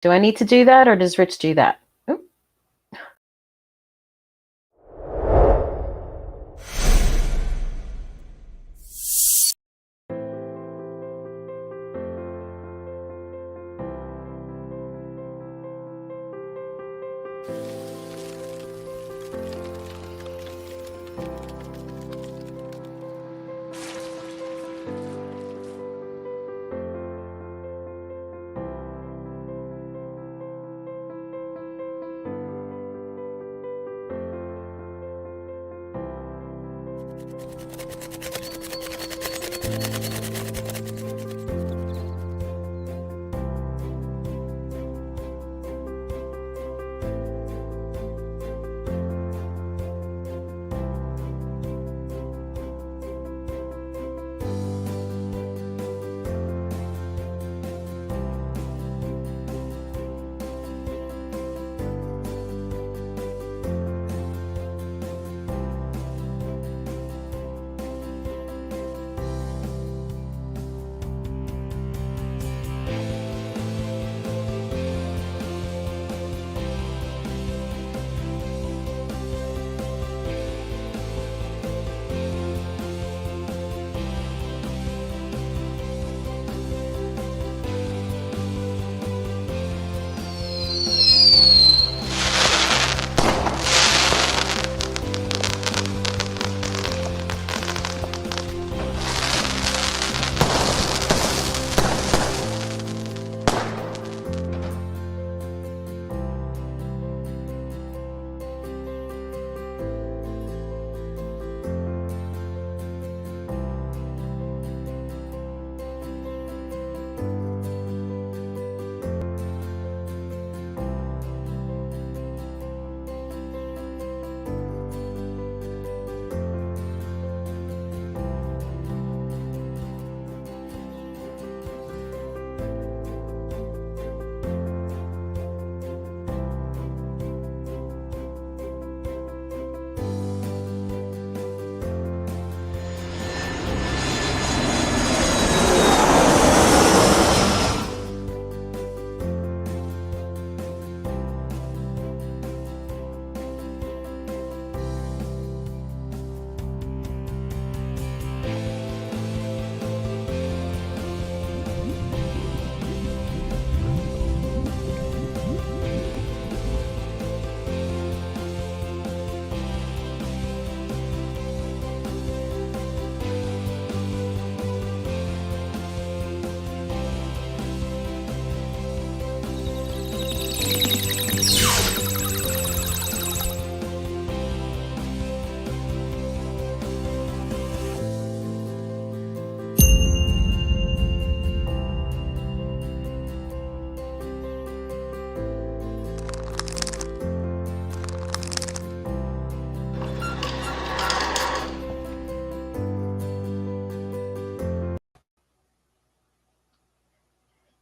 Do I need to do that, or does Rich do that? Oop.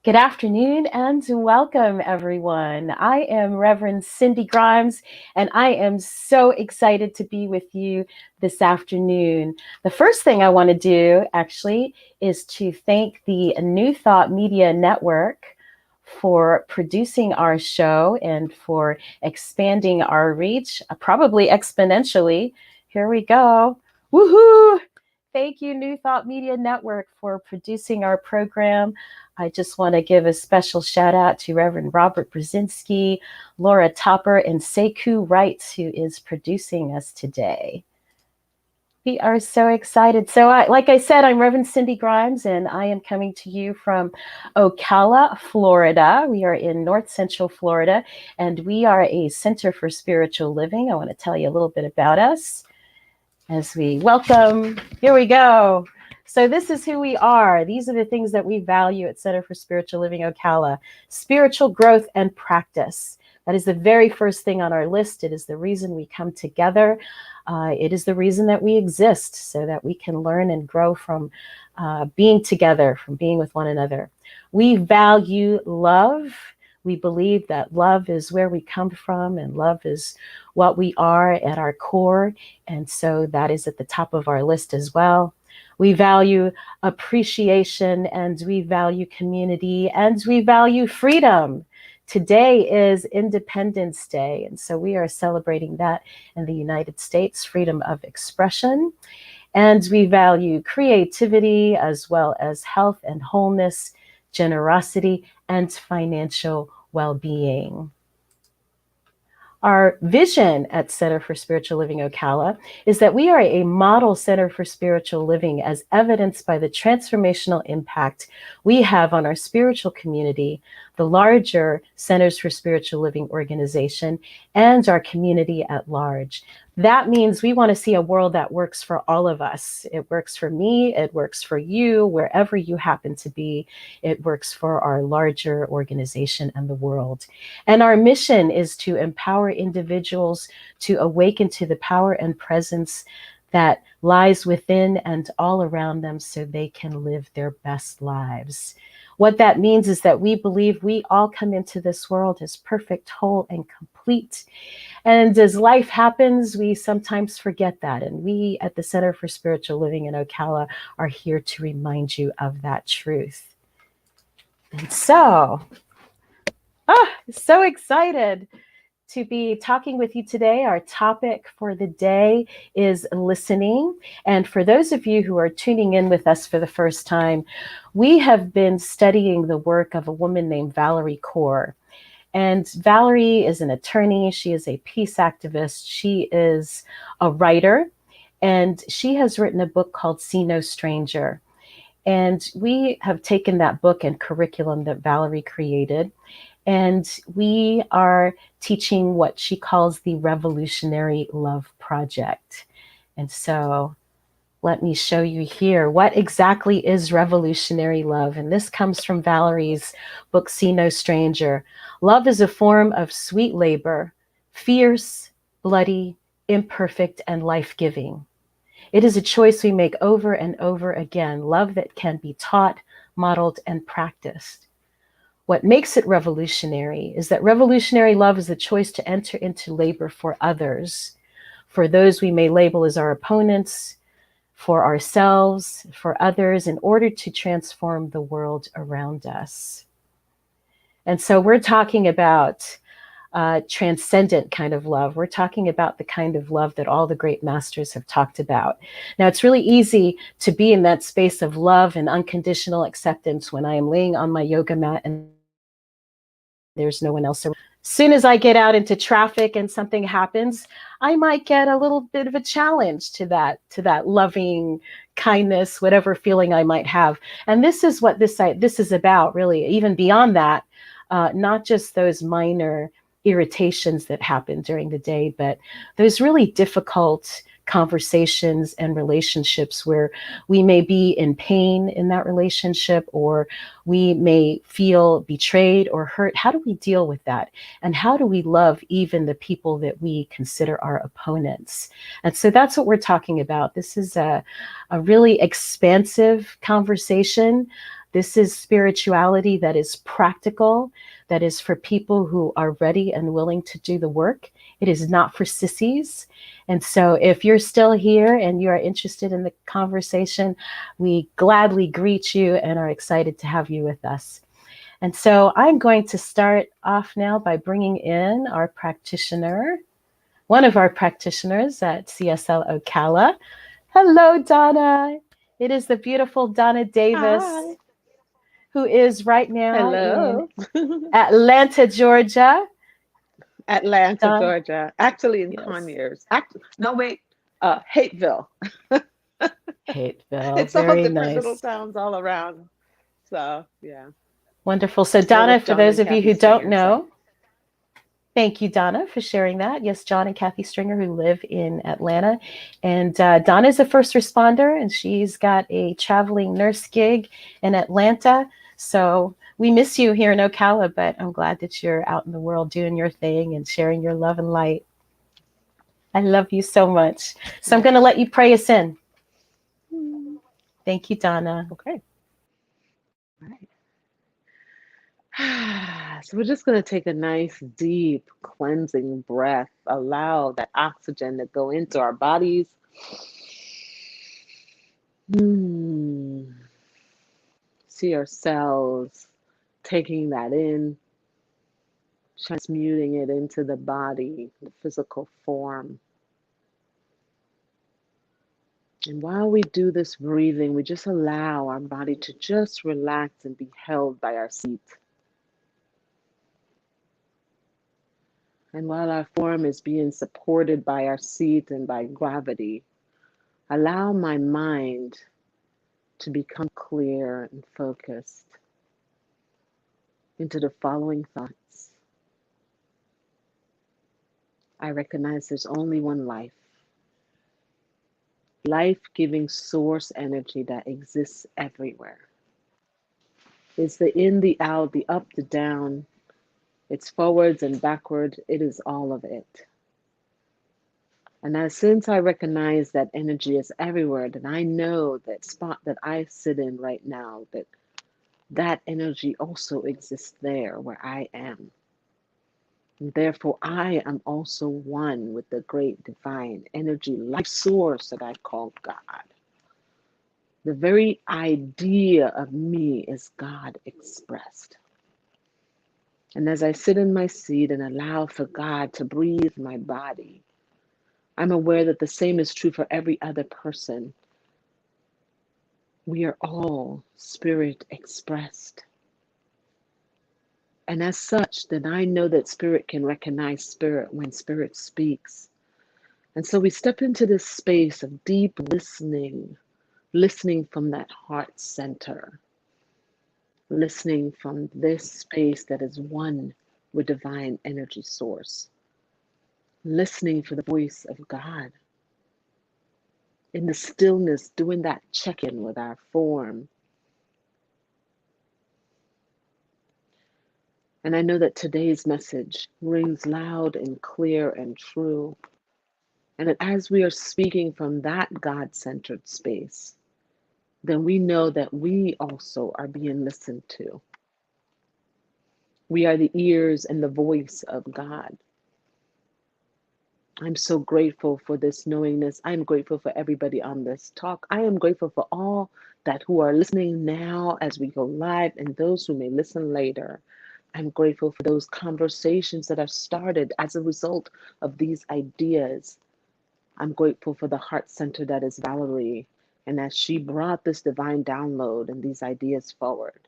Good afternoon and welcome, everyone. I am Reverend Cindy Grimes, and I am so excited to be with you this afternoon. The first thing I want to do, actually, is to thank the New Thought Media Network for producing our show and for expanding our reach, probably exponentially. Here we go. Woohoo! Thank you, New Thought Media Network, for producing our program. I just want to give a special shout out to Reverend Robert Brzezinski, Laura Topper, and Sekou Wright, who is producing us today. We are so excited. So like I said, I'm Reverend Cindy Grimes, and I am coming to you from Ocala, Florida. We are in North Central Florida, and we are a center for spiritual living. I want to tell you a little bit about us as we welcome. Here we go. So this is who we are. These are the things that we value at Center for Spiritual Living Ocala. Spiritual growth and practice. That is the very first thing on our list. It is the reason we come together. It is the reason that we exist, so that we can learn and grow from being together, from being with one another. We value love. We believe that love is where we come from, and love is what we are at our core. And so that is at the top of our list as well. We value appreciation, and we value community, and we value freedom. Today is Independence Day, and so we are celebrating that in the United States, freedom of expression. And we value creativity as well as health and wholeness, generosity, and financial well-being. Our vision at Center for Spiritual Living Ocala is that we are a model center for spiritual living, as evidenced by the transformational impact we have on our spiritual community, the larger Centers for Spiritual Living organization, and our community at large. That means we want to see a world that works for all of us. It works for me, it works for you, wherever you happen to be. It works for our larger organization and the world. And our mission is to empower individuals to awaken to the power and presence that lies within and all around them so they can live their best lives. What that means is that we believe we all come into this world as perfect, whole, and complete. And as life happens, we sometimes forget that. And we at the Center for Spiritual Living in Ocala are here to remind you of that truth. And so, so excited to be talking with you today. Our topic for the day is listening. And for those of you who are tuning in with us for the first time, we have been studying the work of a woman named Valarie Kaur. And Valarie is an attorney. She is a peace activist. She is a writer. And she has written a book called See No Stranger. And we have taken that book and curriculum that Valarie created, and we are teaching what she calls the Revolutionary Love Project. And so let me show you here what exactly is revolutionary love. And this comes from Valarie's book, See No Stranger. Love is a form of sweet labor, fierce, bloody, imperfect, and life-giving. It is a choice we make over and over again, love that can be taught, modeled, and practiced. What makes it revolutionary is that revolutionary love is the choice to enter into labor for others, for those we may label as our opponents, for ourselves, for others, in order to transform the world around us. And so we're talking about transcendent kind of love. We're talking about the kind of love that all the great masters have talked about. Now, it's really easy to be in that space of love and unconditional acceptance when I am laying on my yoga mat and there's no one else around. As soon as I get out into traffic and something happens, I might get a little bit of a challenge to that loving kindness, whatever feeling I might have. And this is what this is about, really, even beyond that, not just those minor irritations that happen during the day, but those really difficult conversations and relationships where we may be in pain in that relationship, or we may feel betrayed or hurt. How do we deal with that? And how do we love even the people that we consider our opponents? And so that's what we're talking about. This is a really expansive conversation. This is spirituality that is practical, that is for people who are ready and willing to do the work. It is not for sissies. And so if you're still here and you are interested in the conversation, we gladly greet you and are excited to have you with us. And so I'm going to start off now by bringing in our practitioner, one of our practitioners at CSL Ocala. Hello, Donna. It is the beautiful Donna Davis. Hi. Who is right now in Hello. Atlanta, Georgia. Atlanta, Don, Georgia. Actually in yes, Conyers. No, wait. Hateville. Hateville, It's all very different little nice. towns all around. So, yeah. Wonderful. So We're Donna, with for John those and of you Kathy who don't Stringer. So, know, thank you, Donna, for sharing that. Yes, John and Kathy Stringer, who live in Atlanta. And Donna is a first responder, and she's got a traveling nurse gig in Atlanta. So we miss you here in Ocala, but I'm glad that you're out in the world doing your thing and sharing your love and light. I love you so much. So I'm yeah. going to let you pray us in. Mm, Thank you, Donna. okay. All right. So, we're just going to take a nice, deep, cleansing breath. Allow that oxygen to go into our bodies. Hmm. See ourselves taking that in, transmuting it into the body, the physical form. And while we do this breathing, we just allow our body to just relax and be held by our seat. And while our form is being supported by our seat and by gravity, allow my mind to become clear and focused into the following thoughts. I recognize there's only one life, life-giving source energy that exists everywhere. It's the in, the out, the up, the down. It's forwards and backward. It is all of it. And as since I recognize that energy is everywhere, then I know that spot that I sit in right now, that energy also exists there where I am. And therefore, I am also one with the great divine energy life source that I call God. The very idea of me is God expressed. And as I sit in my seat and allow for God to breathe my body, I'm aware that the same is true for every other person. We are all spirit expressed. And as such, then I know that spirit can recognize spirit when spirit speaks. And so we step into this space of deep listening, listening from that heart center, listening from this space that is one with divine energy source, listening for the voice of God. In the stillness, doing that check-in with our form. And I know that today's message rings loud and clear and true. And that as we are speaking from that God-centered space, then we know that we also are being listened to. We are the ears and the voice of God. I'm so grateful for this knowingness. I'm grateful for everybody on this talk. I am grateful for all that who are listening now as we go live and those who may listen later. I'm grateful for those conversations that are started as a result of these ideas. I'm grateful for the heart center that is Valarie, and as she brought this divine download and these ideas forward.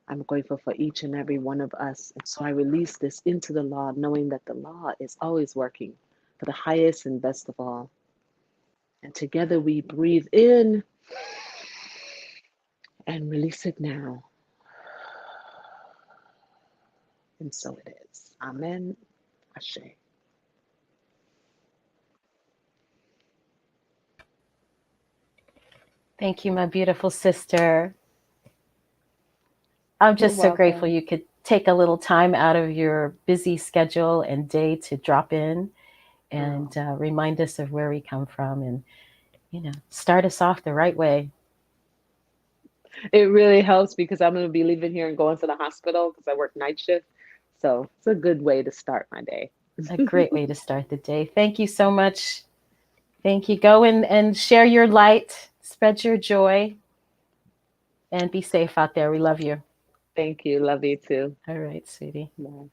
I'm grateful for each and every one of us. And so I release this into the law, knowing that the law is always working for the highest and best of all. And together we breathe in and release it now. And so it is. Amen. Ashe. Thank you, my beautiful sister. I'm You're just so grateful welcome. you could take a little time out of your busy schedule and day to drop in and Oh, remind us of where we come from and, start us off the right way. it really helps because I'm going to be leaving here and going to the hospital because I work night shift. So it's a good way to start my day. A great way to start the day. Thank you so much. Thank you. Go in and share your light, spread your joy, and be safe out there. We love you. Thank you. Love you too. All right, sweetie. Bye.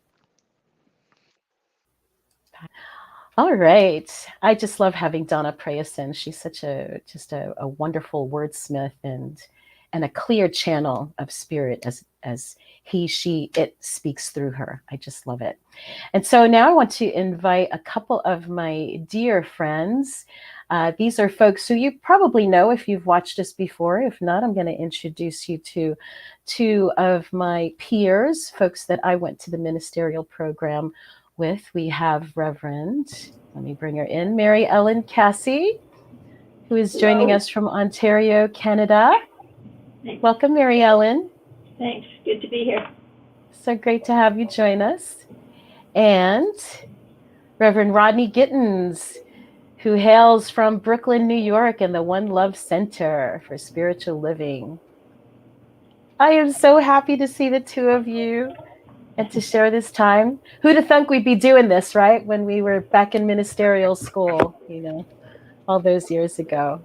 All right. I just love having Donna pray us in. She's such a wonderful wordsmith and a clear channel of spirit as he, she, it speaks through her. I just love it. And so now I want to invite a couple of my dear friends. These are folks who you probably know if you've watched us before. If not, I'm going to introduce you to two of my peers, folks that I went to the ministerial program with. We have Reverend, let me bring her in, Mary Ellen Cassie, who is joining Hello. us from Ontario, Canada. Thanks. Welcome, Mary Ellen. Thanks. Good to be here. So great to have you join us. And Reverend Rodney Gittens, who hails from Brooklyn, New York, and the One Love Center for Spiritual Living. I am so happy to see the two of you and to share this time. Who'd have thunk we'd be doing this, right? When we were back in ministerial school, all those years ago.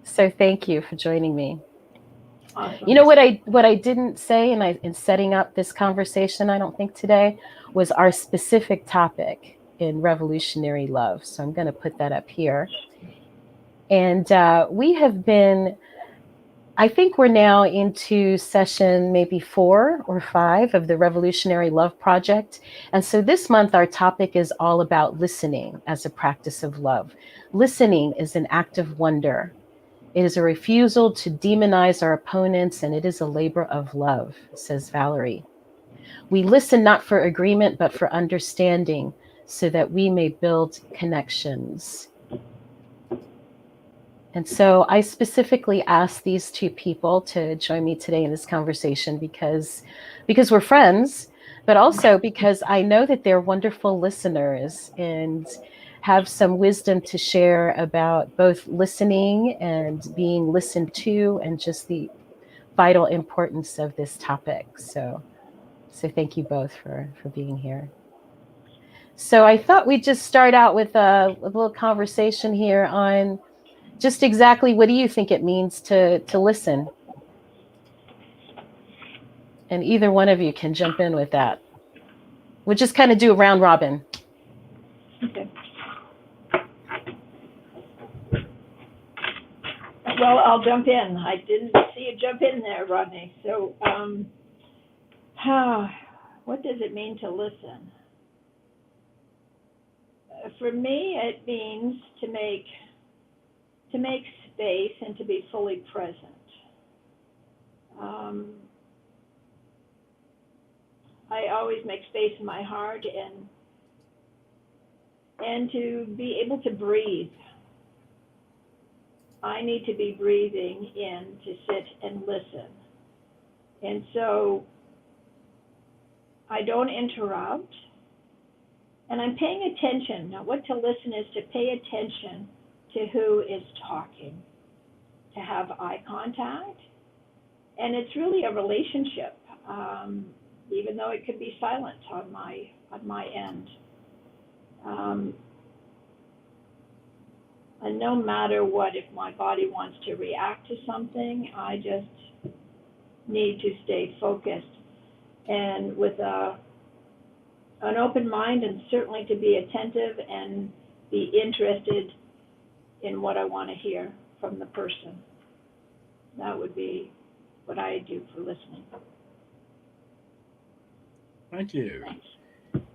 So thank you for joining me. Awesome. You know what I didn't say in setting up this conversation, I don't think today, was our specific topic in revolutionary love. So I'm going to put that up here. And we have been, I think we're now into session maybe 4 or 5 of the Revolutionary Love Project. And so this month, our topic is all about listening as a practice of love. Listening is an act of wonder. It is a refusal to demonize our opponents, and it is a labor of love, says Valarie. We listen not for agreement, but for understanding, so that we may build connections. And so I specifically asked these two people to join me today in this conversation because we're friends, but also because I know that they're wonderful listeners and have some wisdom to share about both listening and being listened to and just the vital importance of this topic. So thank you both for being here. So I thought we'd just start out with a little conversation here on just exactly what do you think it means to listen? And either one of you can jump in with that. We'll just kind of do a round robin. Okay. Well, I'll jump in. I didn't see you jump in there, Rodney. So, what does it mean to listen? For me, it means to make space and to be fully present. I always make space in my heart and to be able to breathe. I need to be breathing in to sit and listen. And so I don't interrupt. And I'm paying attention. Now, what to listen is to pay attention to who is talking, to have eye contact. And it's really a relationship, even though it could be silent on my end. And no matter what, if my body wants to react to something, I just need to stay focused and with an open mind, and certainly to be attentive and be interested in what I want to hear from the person. That would be what I do for listening. Thank you. Thanks.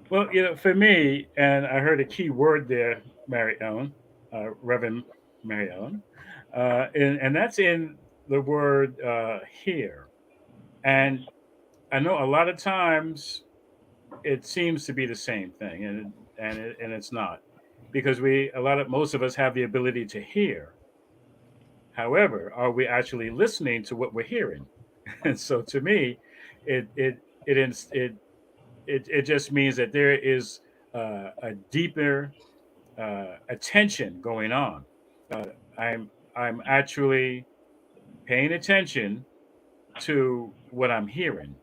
Well, for me, and I heard a key word there, Mary Ellen, Reverend Mary Ellen, and that's in the word hear. And I know a lot of times it seems to be the same thing, and it's not, because most of us have the ability to hear. However, are we actually listening to what we're hearing? And so, to me, it it it ins- it just means that there is a deeper attention going on. I'm actually paying attention to what I'm hearing,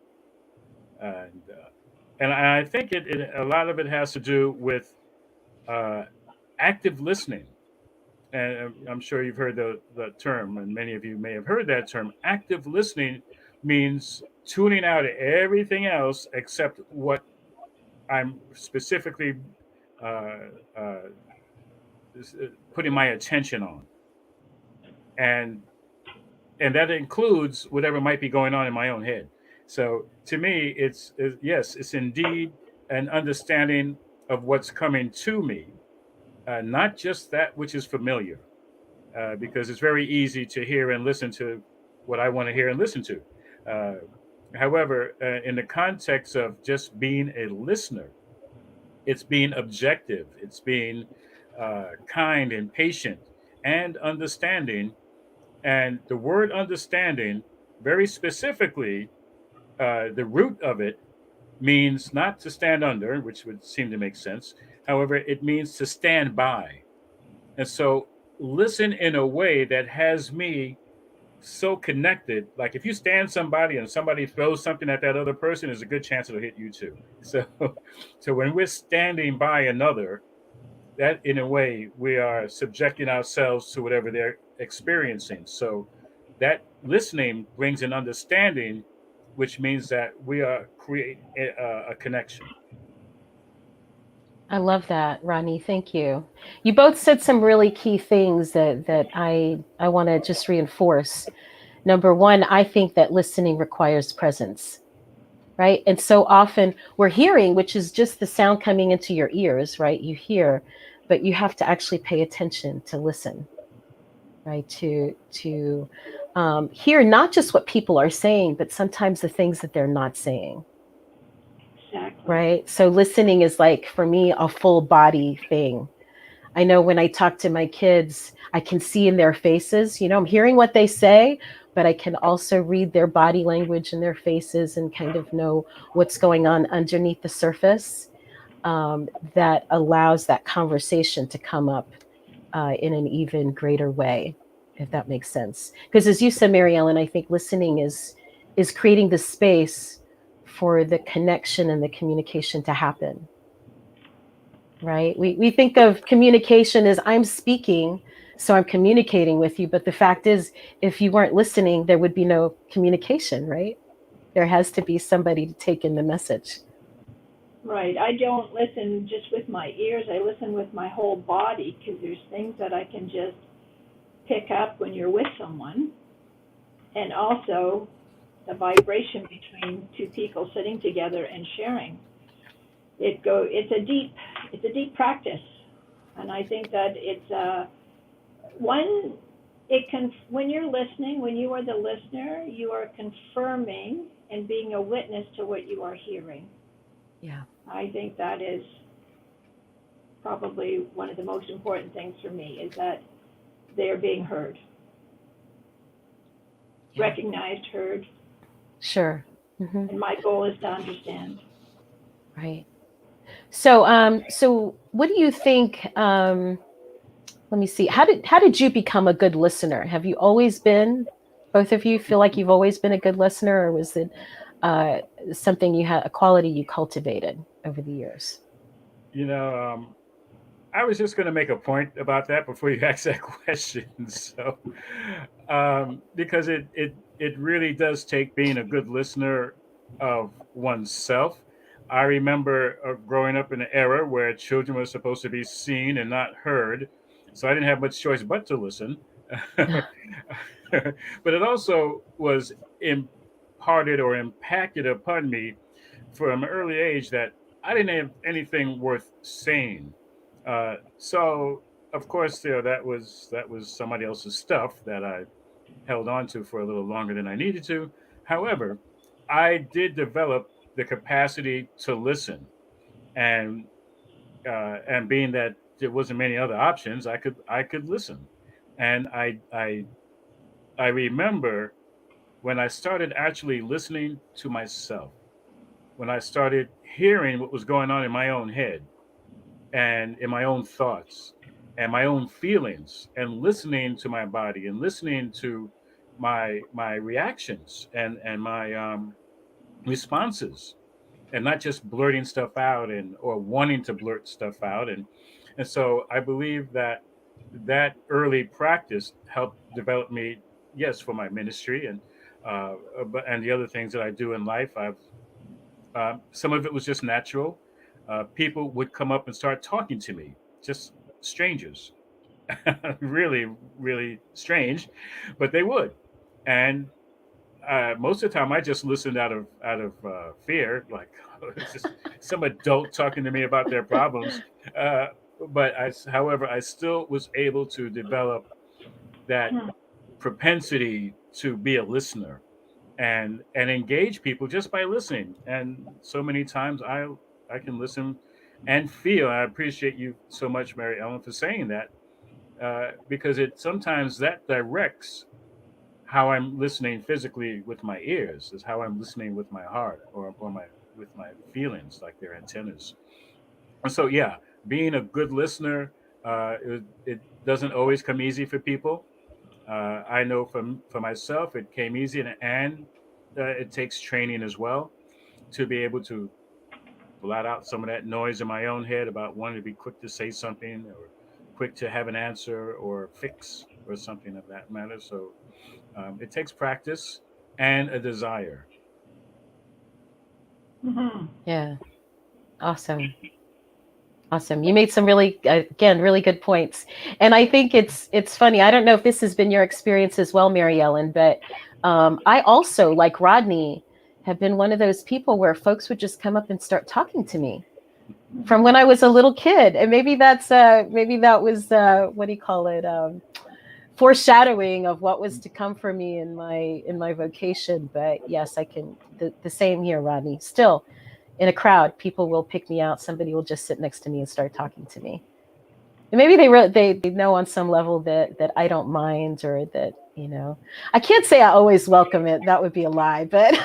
and I think a lot of it has to do with uh, active listening. And I'm sure you've heard the term, and many of you may have heard that term. Active listening means tuning out everything else except what I'm specifically uh, uh, putting my attention on, and that includes whatever might be going on in my own head. So to me, yes, it's indeed an understanding of what's coming to me, not just that which is familiar, because it's very easy to hear and listen to what I want to hear and listen to. Uh, However, in the context of just being a listener, it's being objective, it's being kind and patient and understanding. And the word understanding, very specifically, the root of it means not to stand under, which would seem to make sense. However, it means to stand by. And so listen in a way that has me so connected. Like if you stand somebody and somebody throws something at that other person, there's a good chance it'll hit you too. So when we're standing by another, that in a way we are subjecting ourselves to whatever they're experiencing. So that listening brings an understanding, which means that we are create a connection. I love that, Ronnie. Thank you. You both said some really key things that I want to just reinforce. Number one, I think that listening requires presence, right? And so often we're hearing, which is just the sound coming into your ears, right? You hear, but you have to actually pay attention to listen, right? To hear not just what people are saying, but sometimes the things that they're not saying, Exactly. right? So listening is like for me a full body thing. I know when I talk to my kids, I can see in their faces, I'm hearing what they say, but I can also read their body language in their faces and kind of know what's going on underneath the surface. um, that allows that conversation to come up in an even greater way, if that makes sense. Because as you said, Mary Ellen, I think listening is creating the space for the connection and the communication to happen, right? We think of communication as I'm speaking, so I'm communicating with you. But the fact is, if you weren't listening, there would be no communication, right? There has to be somebody to take in the message. Right. I don't listen just with my ears. I listen with my whole body because there's things that I can just pick up when you're with someone, and also the vibration between two people sitting together and sharing. It's a deep practice, and I think that it's one. It can when you're listening, when you are the listener, you are confirming and being a witness to what you are hearing. Yeah. I think that is probably one of the most important things for me is that they are being heard, Yeah. recognized, heard, Sure. Hmm. and my goal is to understand. Right. So what do you think? Let me see. How did you become a good listener? Have you always been? Both of you feel like you've always been a good listener, or was it uh, something you had a quality you cultivated over the years? You know, I was just going to make a point about that before you ask that question. So, because it really does take being a good listener of oneself. I remember growing up in an era where children were supposed to be seen and not heard, so I didn't have much choice but to listen. But it also was imparted or impacted upon me from an early age that I didn't have anything worth saying. So of course, that was somebody else's stuff that I held on to for a little longer than I needed to. However, I did develop the capacity to listen, and and being that there wasn't many other options, I could listen, and I remember when I started actually listening to myself, when I started hearing what was going on in my own head and in my own thoughts and my own feelings, and listening to my body and listening to my reactions and my responses, and not just blurting stuff out and or wanting to blurt stuff out. And so I believe that that early practice helped develop me, yes, for my ministry and but and the other things that I do in life. I've some of it was just natural. People would come up and start talking to me, just strangers, really, really strange, but they would. And most of the time, I just listened out of fear, like it's just some adult talking to me about their problems. Uh, however, I still was able to develop that Hmm. propensity to be a listener and engage people just by listening. And so many times I can listen and feel. I appreciate you so much, Mary Ellen, for saying that, because it sometimes that directs how I'm listening physically with my ears is how I'm listening with my heart, or my with my feelings, like their antennas. And so yeah, being a good listener, it doesn't always come easy for people. I know for myself, it came easy, and it takes training as well to be able to blot out some of that noise in my own head about wanting to be quick to say something or quick to have an answer or fix or something of that matter. So It takes practice and a desire. Mm-hmm. Yeah. Awesome. Awesome. You made some really, again, really good points. And I think it's funny. I don't know if this has been your experience as well, Mary Ellen, but I also, like Rodney, have been one of those people where folks would just come up and start talking to me from when I was a little kid. And maybe that was what do you call it? Foreshadowing of what was to come for me in my vocation. But yes, I can the same here, Rodney. Still in a crowd, people will pick me out. Somebody will just sit next to me and start talking to me. And maybe they know on some level that I don't mind, or that, I can't say I always welcome it. That would be a lie. But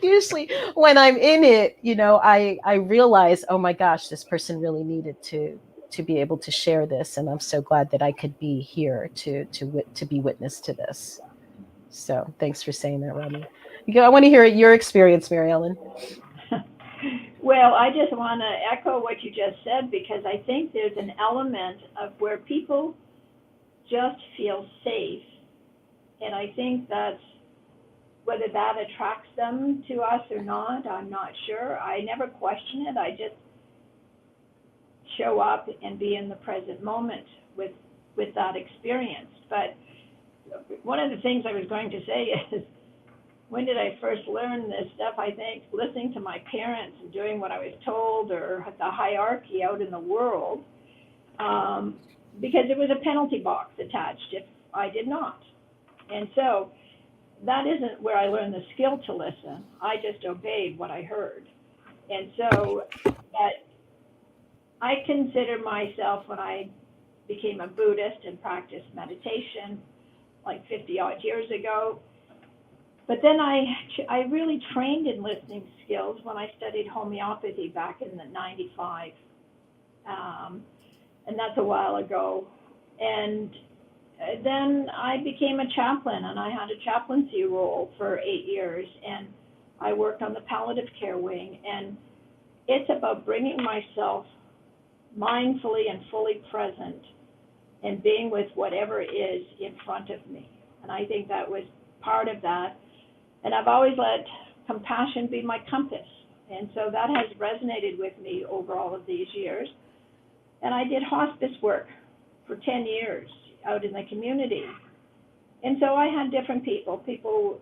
usually when I'm in it, I realize, oh my gosh, this person really needed to be able to share this, and I'm so glad that I could be here to be witness to this. So thanks for saying that, Rodney. I want to hear your experience, Mary Ellen. Well, I just want to echo what you just said, because I think there's an element of where people just feel safe. And I think that's whether that attracts them to us or not, I'm not sure. I never question it. I just show up and be in the present moment with that experience. But one of the things I was going to say is, when did I first learn this stuff? I think listening to my parents and doing what I was told, or the hierarchy out in the world, because there was a penalty box attached if I did not. And so that isn't where I learned the skill to listen. I just obeyed what I heard. And so that I consider myself, when I became a Buddhist and practiced meditation like 50 odd years ago, but then I really trained in listening skills when I studied homeopathy back in the 95. And that's a while ago. And then I became a chaplain, and I had a chaplaincy role for 8 years, and I worked on the palliative care wing. And it's about bringing myself mindfully and fully present and being with whatever is in front of me. And I think that was part of that. And I've always let compassion be my compass. And so that has resonated with me over all of these years. And I did hospice work for 10 years out in the community. And so I had different people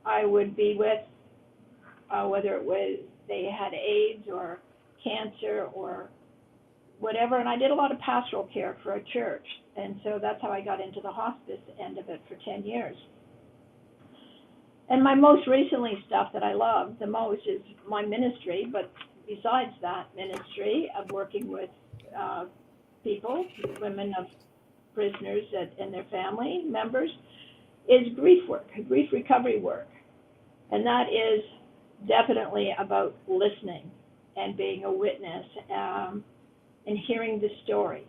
I would be with, whether it was they had AIDS or cancer or whatever. And I did a lot of pastoral care for a church. And so that's how I got into the hospice end of it for 10 years. And my most recently stuff that I love the most is my ministry, but besides that ministry of working with people, women of prisoners and their family members, is grief work, grief recovery work. And that is definitely about listening and being a witness, and hearing the story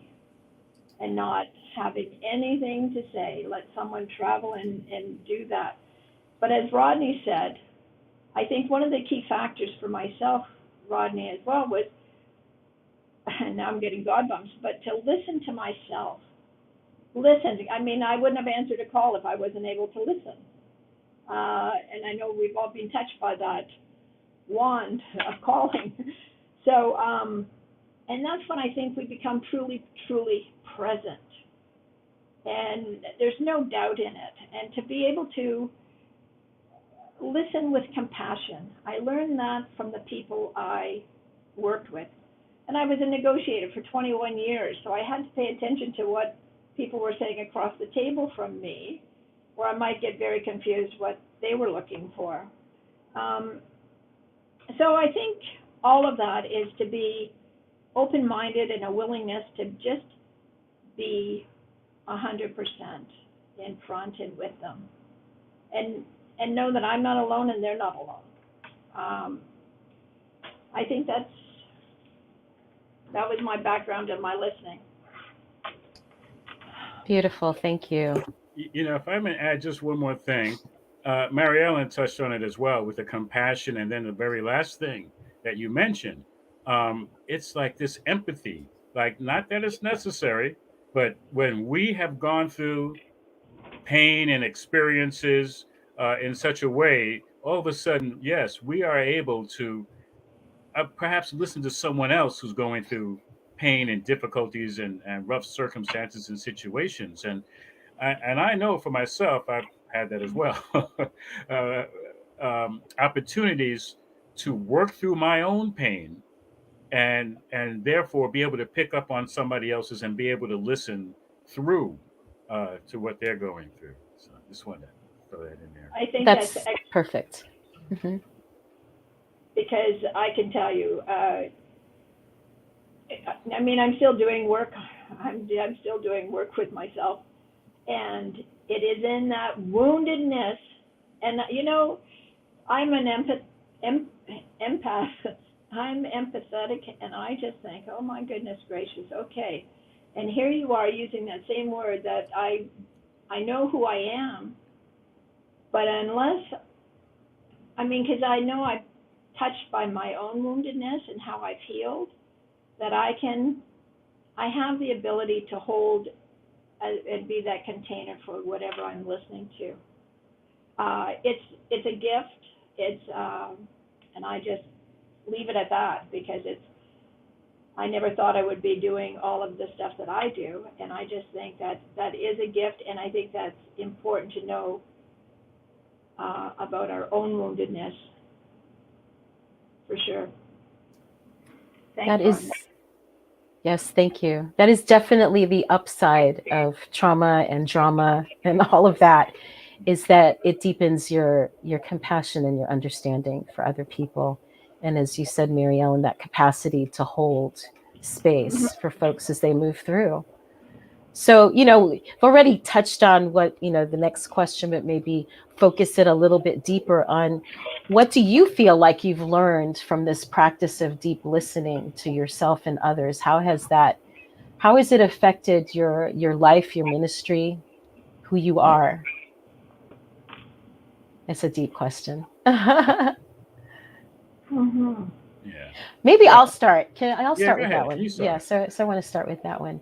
and not having anything to say. Let someone travel and do that. But as Rodney said, I think one of the key factors for myself, Rodney, as well, was, and now I'm getting God bumps, but to listen to myself. Listen. I mean, I wouldn't have answered a call if I wasn't able to listen. And I know we've all been touched by that wand of calling. So, and that's when I think we become truly, truly present. And there's no doubt in it. And to be able to listen with compassion. I learned that from the people I worked with. And I was a negotiator for 21 years, so I had to pay attention to what people were saying across the table from me, or I might get very confused what they were looking for. So I think all of that is to be open-minded and a willingness to just be 100% in front and with them. And know that I'm not alone and they're not alone. I think that was my background and my listening. Beautiful. Thank you. If I may add just one more thing, Mary Ellen touched on it as well with the compassion, and then the very last thing that you mentioned, it's like this empathy. Like, not that it's necessary, but when we have gone through pain and experiences in such a way, all of a sudden, yes, we are able to perhaps listen to someone else who's going through pain and difficulties and rough circumstances and situations. And I know for myself, I've had that as well. uh, Opportunities to work through my own pain and therefore be able to pick up on somebody else's and be able to listen through to what they're going through. So I just wanted to throw that in there. I think that's That's perfect. Hmm. because I can tell you, I mean, I'm still doing work. I'm still doing work with myself, and it is in that woundedness. And I'm an empath. I'm empathetic, and I just think, oh my goodness gracious, okay. And here you are using that same word that I know who I am, but because I know I'm touched by my own woundedness and how I've healed, that I have the ability to hold and be that container for whatever I'm listening to. It's a gift. And I just leave it at that because I never thought I would be doing all of the stuff that I do, and I just think that is a gift, and I think that's important to know about our own woundedness, for sure. Thanks, That is, Ron. yes, thank you. That is definitely the upside of trauma and drama and all of that, is that it deepens your compassion and your understanding for other people. And as you said, Mary Ellen, that capacity to hold Mhm. space for folks as they move through. So, we've already touched on what, the next question, but maybe focus it a little bit deeper on what do you feel like you've learned from this practice of deep listening to yourself and others? How has it affected your life, your ministry, who you are? It's a deep question. Mhm. Yeah. Maybe I'll Well, start. I'll yeah, start go with that ahead. one. You Yeah, start. so I want to start with that one.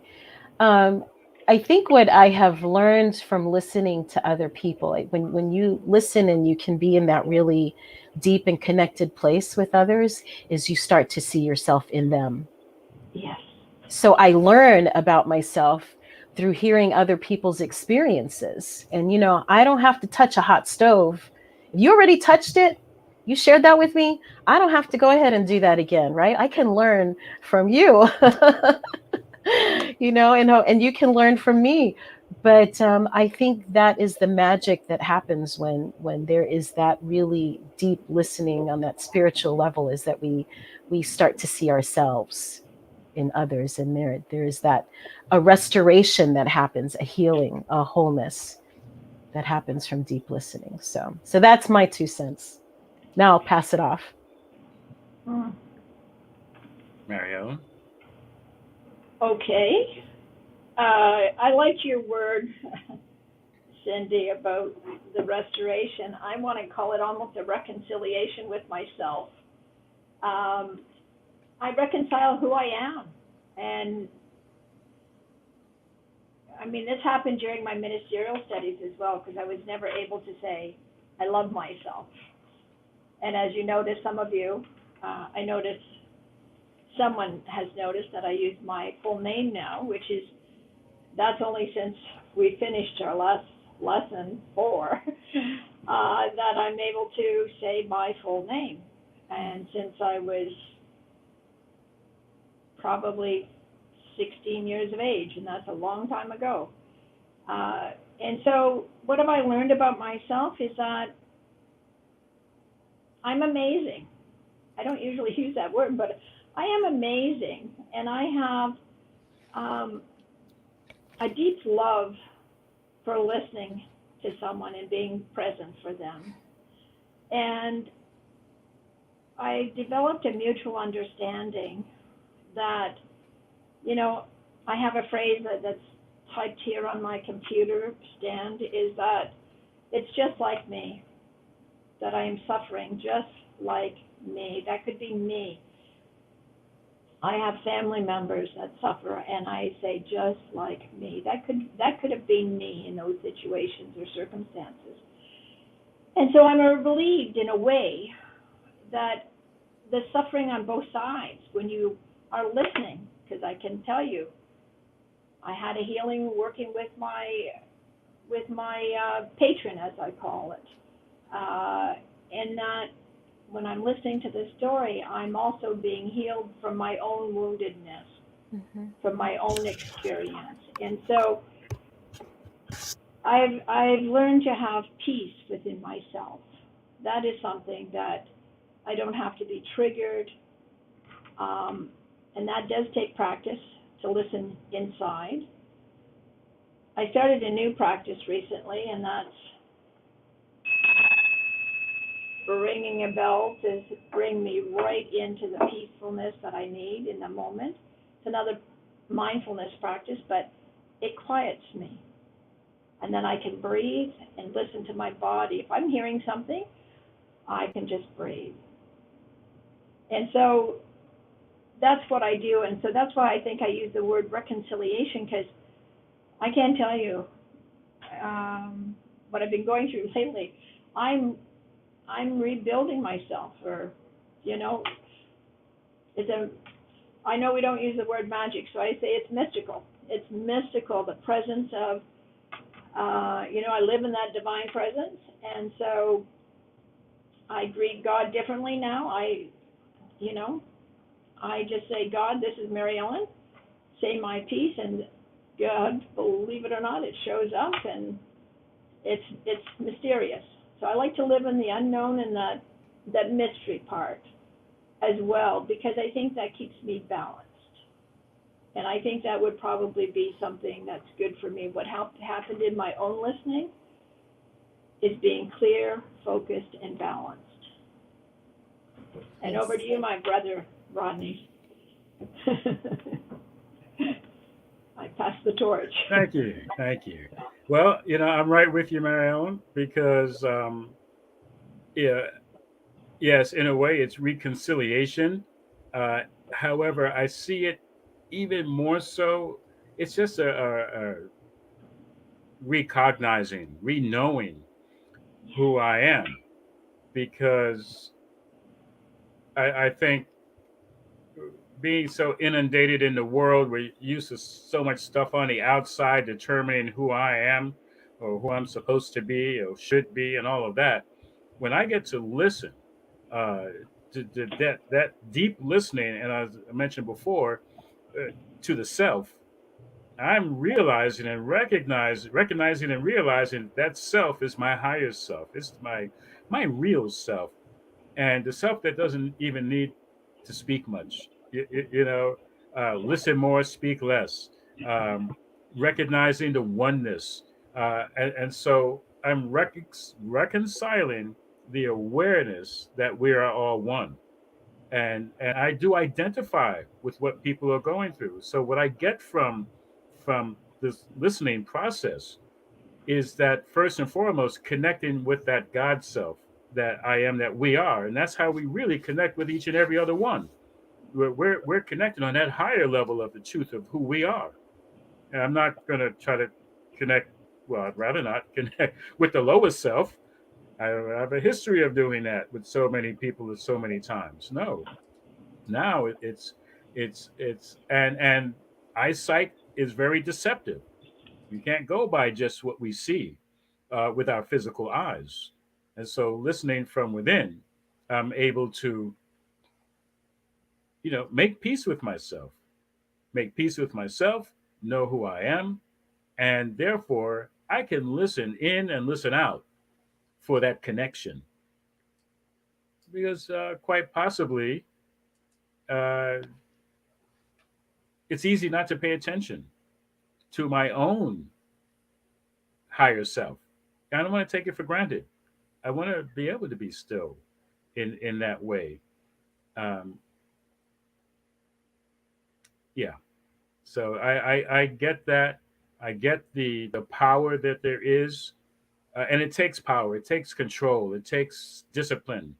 Um, I think what I have learned from listening to other people, like when you listen and you can be in that really deep and connected place with others, is you start to see yourself in them. Yes. So I learn about myself through hearing other people's experiences. And, I don't have to touch a hot stove. If you already touched it, you shared that with me, I don't have to go ahead and do that again, right? I can learn from you. And you can learn from me. But I think that is the magic that happens when there is that really deep listening on that spiritual level, is that we start to see ourselves in others, and there is that a restoration that happens, a healing, a wholeness that happens from deep listening. So that's my 2 cents. Now I'll pass it off. Mm. Mary Ellen. Okay. I liked your word, Cindy, about the restoration. I want to call it almost a reconciliation with myself. I reconcile who I am. And this happened during my ministerial studies as well, because I was never able to say, I love myself. And as you notice, some of you, I noticed someone has noticed that I use my full name now, that's only since we finished our last lesson 4, that I'm able to say my full name. And since I was probably 16 years of age, and that's a long time ago. And so what have I learned about myself is that I'm amazing. I don't usually use that word, but I am amazing, and I have a deep love for listening to someone and being present for them. And I developed a mutual understanding that, I have a phrase that's typed here on my computer stand, is that it's just like me, that I am suffering just like me. That could be me. I have family members that suffer, and I say, just like me. That could have been me in those situations or circumstances. And so I'm relieved in a way that the suffering on both sides, when you are listening, because I can tell you, I had a healing working with my patron, as I call it, and that when I'm listening to the story, I'm also being healed from my own woundedness, Mm-hmm. from my own experience. And so I've learned to have peace within myself. That is something that I don't have to be triggered, um, and that does take practice to listen inside. I started a new practice recently, and that's ringing a bell to bring me right into the peacefulness that I need in the moment. It's another mindfulness practice, but it quiets me. And then I can breathe and listen to my body. If I'm hearing something, I can just breathe. And so that's what I do. And so that's why I think I use the word reconciliation, because I can't tell you what I've been going through lately. I'm rebuilding myself, or you know, it's a. I know we don't use the word magic, so I say it's mystical. It's mystical, the presence of, I live in that divine presence, and so I greet God differently now. You know, I just say, God, this is Mary Ellen. Say my piece, and God, believe it or not, it shows up, and it's mysterious. So I like to live in the unknown and that mystery part as well, because I think that keeps me balanced. And I think that would probably be something that's good for me. What happened in my own listening is being clear, focused, and balanced. And over to Yes. you, my brother, Rodney. I pass the torch. Thank you. Thank you. Well, I'm right with you, Marion, because yeah, yes, in a way, it's reconciliation. Uh, However, I see it even more so. It's just a recognizing, re-knowing who I am, because I think being so inundated in the world, we're used to so much stuff on the outside determining who I am or who I'm supposed to be or should be and all of that. When I get to listen, uh, to that deep listening, and as I mentioned before, to the self, I'm realizing and recognizing and realizing that self is my higher self. It's my real self, and the self that doesn't even need to speak much. Listen more, speak less. Um, Recognizing the oneness, and so I'm reconciling the awareness that we are all one, and I do identify with what people are going through. So what I get from this listening process is that first and foremost connecting with that God self that I am, that we are, and that's how we really connect with each and every other one. We're connected on that higher level of the truth of who we are. And I'm not going to try to connect. Well, I'd rather not connect with the lowest self. I have a history of doing that with so many people at so many times. No, now it's and eyesight is very deceptive. You can't go by just what we see with our physical eyes. And so, listening from within, I'm able to, make peace with myself, know who I am, and therefore I can listen in and listen out for that connection. Because quite possibly, uh, it's easy not to pay attention to my own higher self. I don't want to take it for granted. I want to be able to be still in that way. Um, yeah. So I get that. I get the power that there is, and it takes power. It takes control. It takes discipline.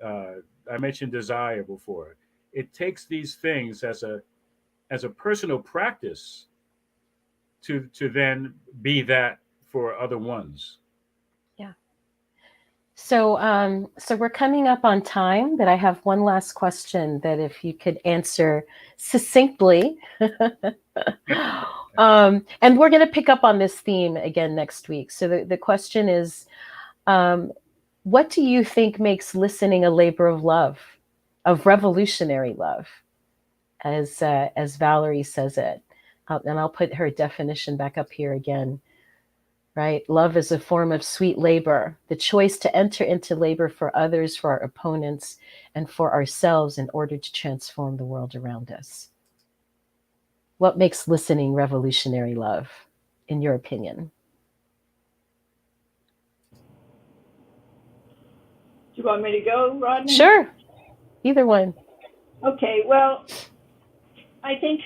Uh, I mentioned desire before. it takes these things as a personal practice to then be that for other ones. Yeah. So we're coming up on time, but I have one last question that if you could answer succinctly. And we're going to pick up on this theme again next week. So the question is, um, what do you think makes listening a labor of love, of revolutionary love, as Valarie says it? And I'll put her definition back up here again. Right? Love is a form of sweet labor, the choice to enter into labor for others, for our opponents, and for ourselves in order to transform the world around us. What makes listening revolutionary love, in your opinion? Do you want me to go, Rodney? Sure, either one. Okay, well, I think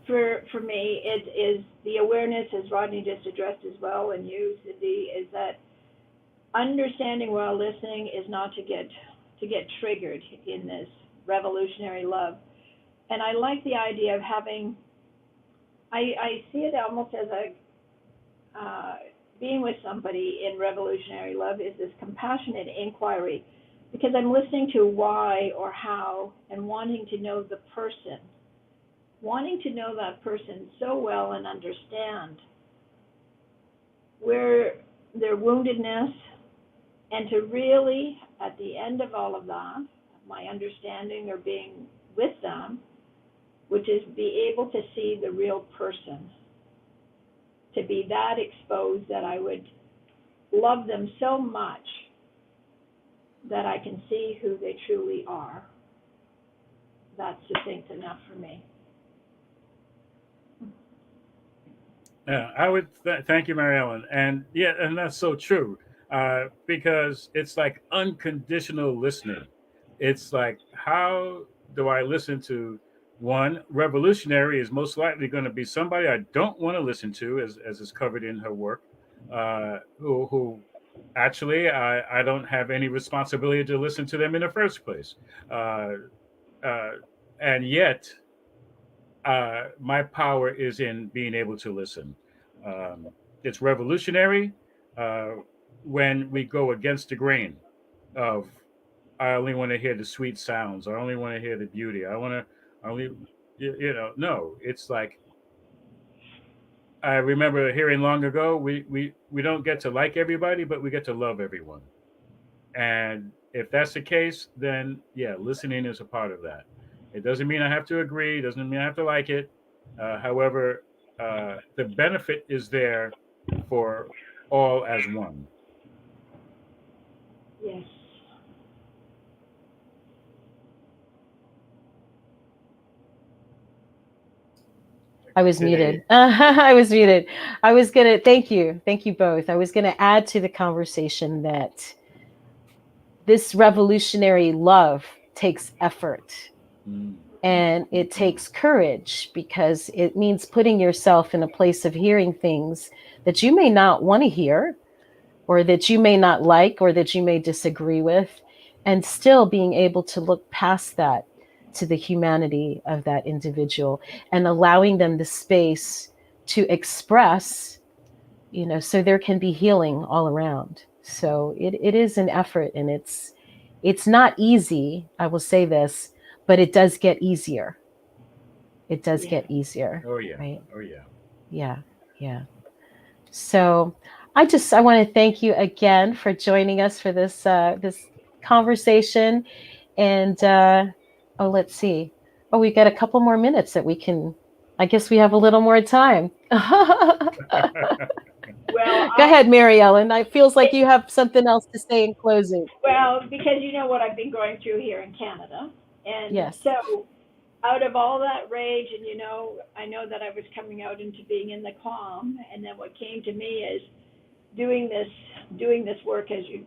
for me, it is the awareness, as Rodney just addressed as well, and you, Cindy, is that understanding while listening is not to get triggered in this revolutionary love. And I like the idea of having. I see it almost as a being with somebody in revolutionary love is this compassionate inquiry, because I'm listening to why or how and wanting to know the person, wanting to know that person so well and understand where their woundedness, and to really, at the end of all of that, my understanding or being with them, which is be able to see the real person, to be that exposed that I would love them so much that I can see who they truly are. That's succinct enough for me. Yeah, I would thank you, Mary Ellen, and yeah, and that's so true, because it's like unconditional listening. It's like, how do I listen to one revolutionary is most likely going to be somebody I don't want to listen to, as is covered in her work, who actually I don't have any responsibility to listen to them in the first place, uh, uh, and yet my power is in being able to listen. Um, it's revolutionary uh, when we go against the grain of I only want to hear the sweet sounds. I only want to hear the beauty. I want to only no. It's like I remember hearing long ago. We don't get to like everybody, but we get to love everyone. And if that's the case, then yeah, listening is a part of that. It doesn't mean I have to agree. It doesn't mean I have to like it. However, the benefit is there for all as one. Yes. I was muted. I was muted. I was going to, thank you both. I was going to add to the conversation that this revolutionary love takes effort. Mm. And it takes courage because it means putting yourself in a place of hearing things that you may not want to hear, or that you may not like, or that you may disagree with, and still being able to look past that to the humanity of that individual and allowing them the space to express, so there can be healing all around. So it is an effort, and it's not easy, I will say this, but it does get easier. It does Yeah. get easier, Oh yeah. right? Oh yeah. Yeah, yeah. So I want to thank you again for joining us for this conversation. And oh, let's see. Oh, we've got a couple more minutes that we can. I guess we have a little more time. Go Well, ahead, Mary Ellen. It feels like you have something else to say in closing. because you know what I've been going through here in Canada, and Yes. so out of all that rage, and I know that I was coming out into being in the calm, and then what came to me is doing this work, as you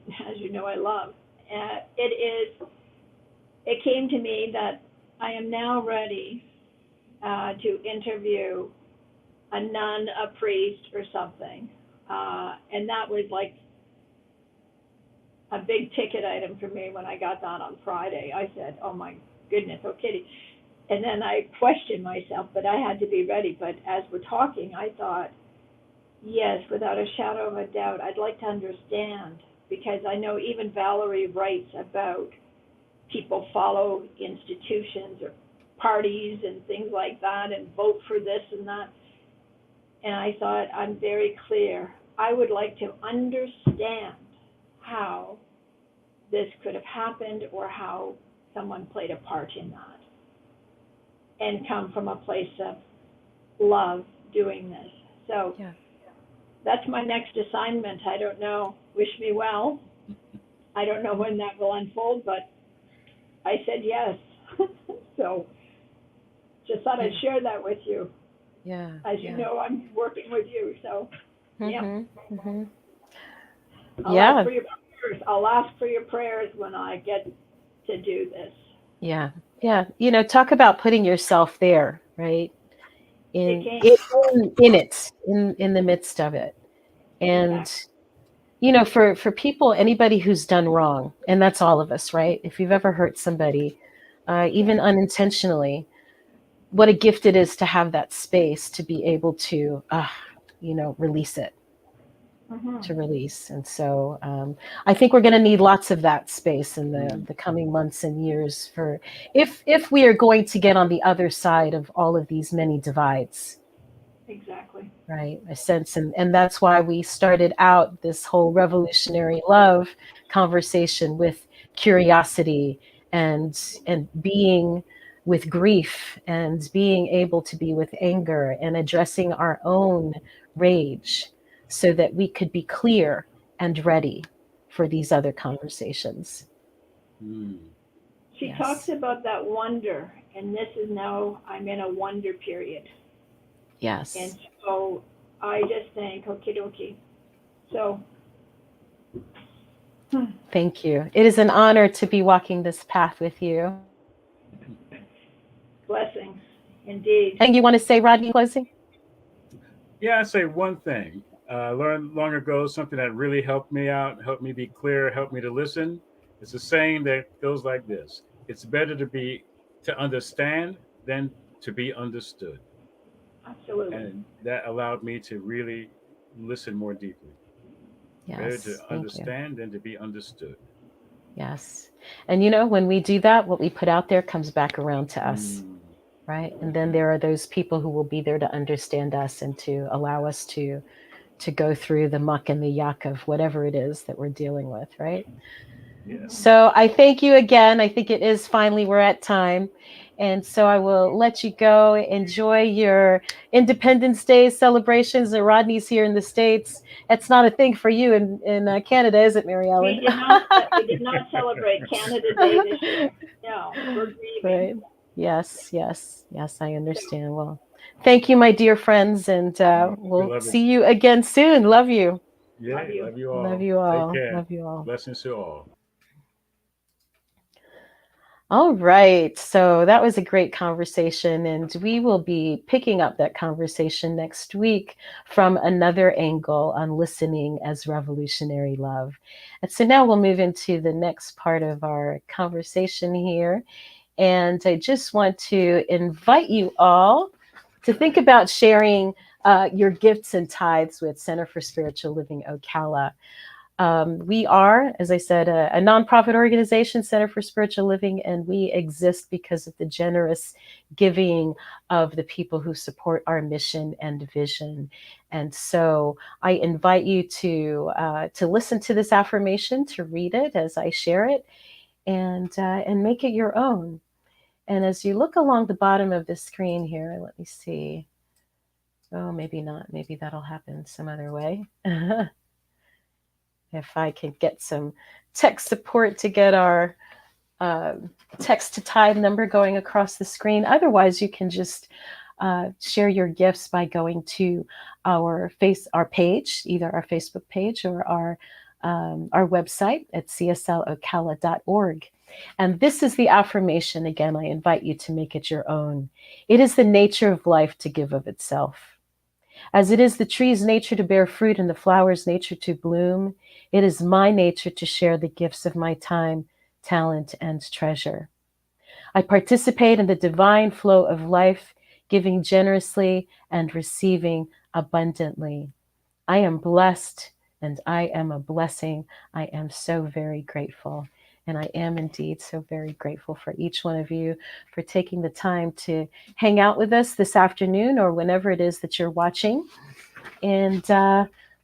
know I love. It came to me that I am now ready to interview a nun, a priest, or something, and that was like a big ticket item for me when I got that on Friday. I said, "Oh my goodness, okay. And then I questioned myself, but I had to be ready. But as we're talking, I thought, yes, without a shadow of a doubt, I'd like to understand, because I know even Valarie writes about people follow institutions or parties and things like that and vote for this and that. And I thought, I'm very clear. I would like to understand how this could have happened or how someone played a part in that, and come from a place of love doing this. So Yeah. that's my next assignment. I don't know. Wish me well. I don't know when that will unfold, but I said yes. So just thought I'd share that with you. Yeah. As you know, I'm working with you, so yeah. Mm-hmm. Mm-hmm. I'll ask Yeah. for your prayers. I'll ask for your prayers when I get to do this. Yeah. Yeah. Talk about putting yourself there, right? It In came. in, in it, in the midst of it. And Exactly. for people, anybody who's done wrong, and that's all of us, right? If you've ever hurt somebody, even unintentionally, what a gift it is to have that space to be able to, release it, Mm-hmm. to release. And so I think we're going to need lots of that space in the coming months and years, for if we are going to get on the other side of all of these many divides. Exactly. Right, a sense, and that's why we started out this whole revolutionary love conversation with curiosity and being with grief, and being able to be with anger, and addressing our own rage, so that we could be clear and ready for these other conversations. Mm. She talks Yes, about that wonder, and this is now, I'm in a wonder period. And yes. so I just think, okie dokie. So, Thank you. It is an honor to be walking this path with you. blessings, indeed. And you want to say, Rodney, in closing? Yeah, I say one thing. I learned long ago something that really helped me out, helped me be clear, helped me to listen. It's a saying that goes like this: "It's better to understand than to be understood," Absolutely. and that allowed me to really listen more deeply. Better to Yes, thank you. understand than to be understood. Yes. And when we do that, what we put out there comes back around to us, Mm. right? And then there are those people who will be there to understand us and to allow us to go through the muck and the yuck of whatever it is that we're dealing with, right? Mm-hmm. Yes. So I thank you again. I think it is finally we're at time. And so I will let you go. Enjoy your Independence Day celebrations. And Rodney's here in the States. It's not a thing for you in Canada, is it, Mary We Ellen? did not we did not celebrate Canada Day this year. No, we're grieving. Right. Yes, yes, yes, I understand. Well, thank you, my dear friends, and we'll Beloved, see you again soon. Love you. Love yeah, you. love you Love all. you Take all. care. Love you all. Blessings to all. All right. So that was a great conversation, and we will be picking up that conversation next week from another angle on listening as revolutionary love. And so now we'll move into the next part of our conversation here. And I just want to invite you all to think about sharing your gifts and tithes with Center for Spiritual Living Ocala. We are, as I said, a nonprofit organization, Center for Spiritual Living, and we exist because of the generous giving of the people who support our mission and vision. And so I invite you to listen to this affirmation, to read it as I share it, and make it your own. And as you look along the bottom of the screen here, let me see. Oh, maybe not. Maybe that'll happen some other way. If I can get some tech support to get our uh, text to tithe number going across the screen. Otherwise, you can just share your gifts by going to our page, either our Facebook page or our website at cslocala.org. And this is the affirmation. Again, I invite you to make it your own. It is the nature of life to give of itself. As it is the tree's nature to bear fruit and the flower's nature to bloom, it is my nature to share the gifts of my time, talent, and treasure. I participate in the divine flow of life, giving generously and receiving abundantly. I am blessed and I am a blessing. I am so very grateful. And I am indeed so very grateful for each one of you for taking the time to hang out with us this afternoon or whenever it is that you're watching. And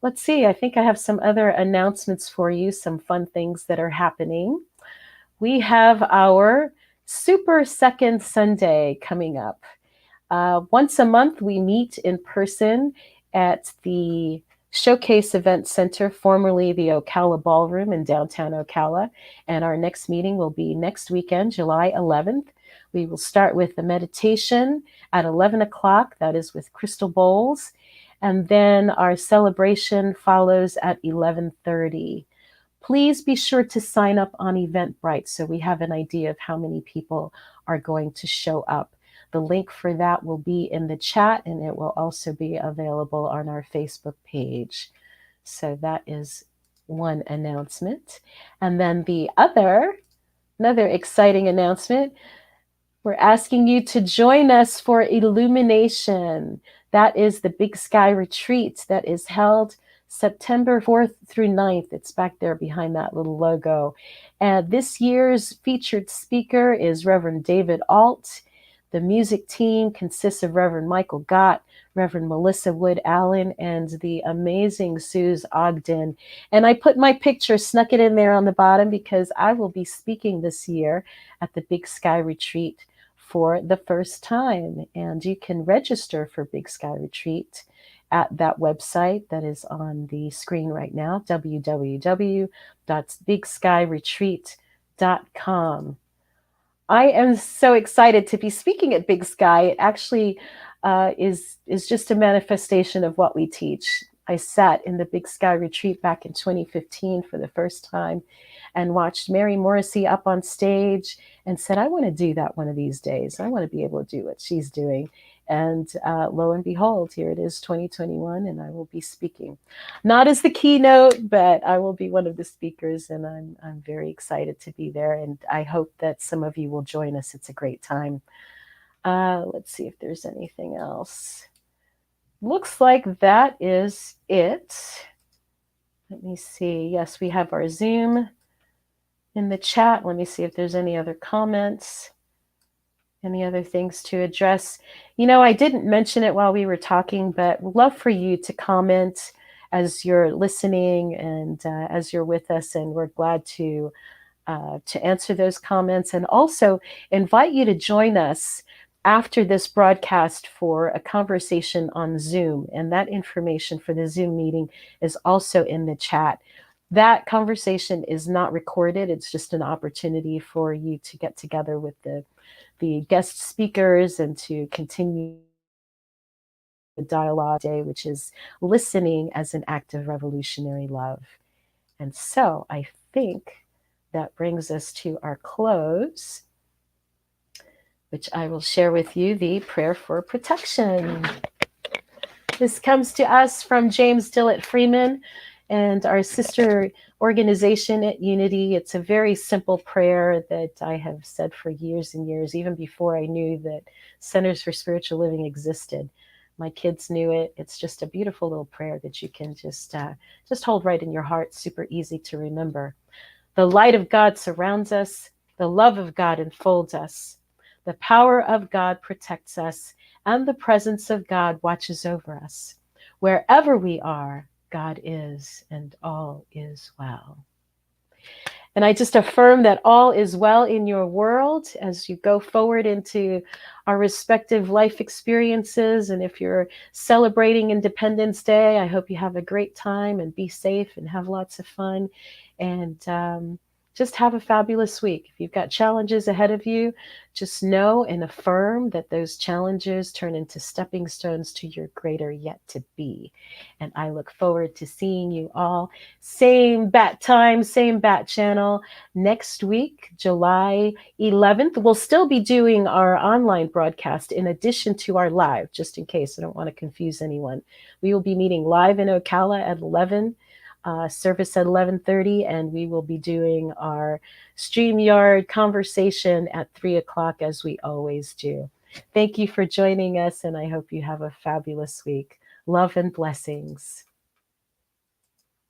let's see, I think I have some other announcements for you, some fun things that are happening. We have our Super Second Sunday coming up. Once a month, we meet in person at the Showcase Event Center, formerly the Ocala Ballroom in downtown Ocala. And our next meeting will be next weekend, July 11th. We will start with a meditation at 11 o'clock. That is with crystal bowls. And then our celebration follows at 11:30. Please be sure to sign up on Eventbrite so we have an idea of how many people are going to show up. The link for that will be in the chat, and it will also be available on our Facebook page. So that is one announcement. And then another exciting announcement, we're asking you to join us for Illumination. That is the Big Sky Retreat that is held September 4th through 9th. It's back there behind that little logo. And this year's featured speaker is Reverend David Alt. The music team consists of Reverend Michael Gott, Reverend Melissa Wood Allen, and the amazing Suze Ogden. And I put my picture, snuck it in there on the bottom because I will be speaking this year at the Big Sky Retreat for the first time. And you can register for Big Sky Retreat at that website that is on the screen right now, www.bigskyretreat.com. I am so excited to be speaking at Big Sky. It actually is just a manifestation of what we teach. I sat in the Big Sky Retreat back in 2015 for the first time and watched Mary Morrissey up on stage and said, I want to do that one of these days. I want to be able to do what she's doing. And lo and behold, here it is 2021, and I will be speaking. Not as the keynote, but I will be one of the speakers, and I'm very excited to be there. And I hope that some of you will join us. It's a great time. Let's see if there's anything else. Looks like that is it. Let me see. Yes, we have our Zoom in the chat. Let me see if there's any other comments. Any other things to address? You know, I didn't mention it while we were talking, but we'd love for you to comment as you're listening and as you're with us, and we're glad to answer those comments, and also invite you to join us after this broadcast for a conversation on Zoom. And that information for the Zoom meeting is also in the chat. That conversation is not recorded. It's just an opportunity for you to get together with the guest speakers and to continue the dialogue day, which is listening as an act of revolutionary love. And so I think that brings us to our close, which I will share with you the prayer for protection. This comes to us from James Dillett Freeman and our sister organization at Unity. It's a very simple prayer that I have said for years and years, even before I knew that Centers for Spiritual Living existed. My kids knew it. It's just a beautiful little prayer that you can just hold right in your heart, super easy to remember. The light of God surrounds us. The love of God enfolds us. The power of God protects us, and the presence of God watches over us. Wherever we are, God is, and all is well. And I just affirm that all is well in your world as you go forward into our respective life experiences. And if you're celebrating Independence Day, I hope you have a great time and be safe and have lots of fun. And just have a fabulous week. If you've got challenges ahead of you, just know and affirm that those challenges turn into stepping stones to your greater yet to be. And I look forward to seeing you all. Same bat time, same bat channel next week, July 11th. We'll still be doing our online broadcast in addition to our live, just in case I don't want to confuse anyone. We will be meeting live in Ocala at 11 service at 11:30, and we will be doing our StreamYard conversation at 3 o'clock as we always do. Thank you for joining us, and I hope you have a fabulous week. Love and blessings.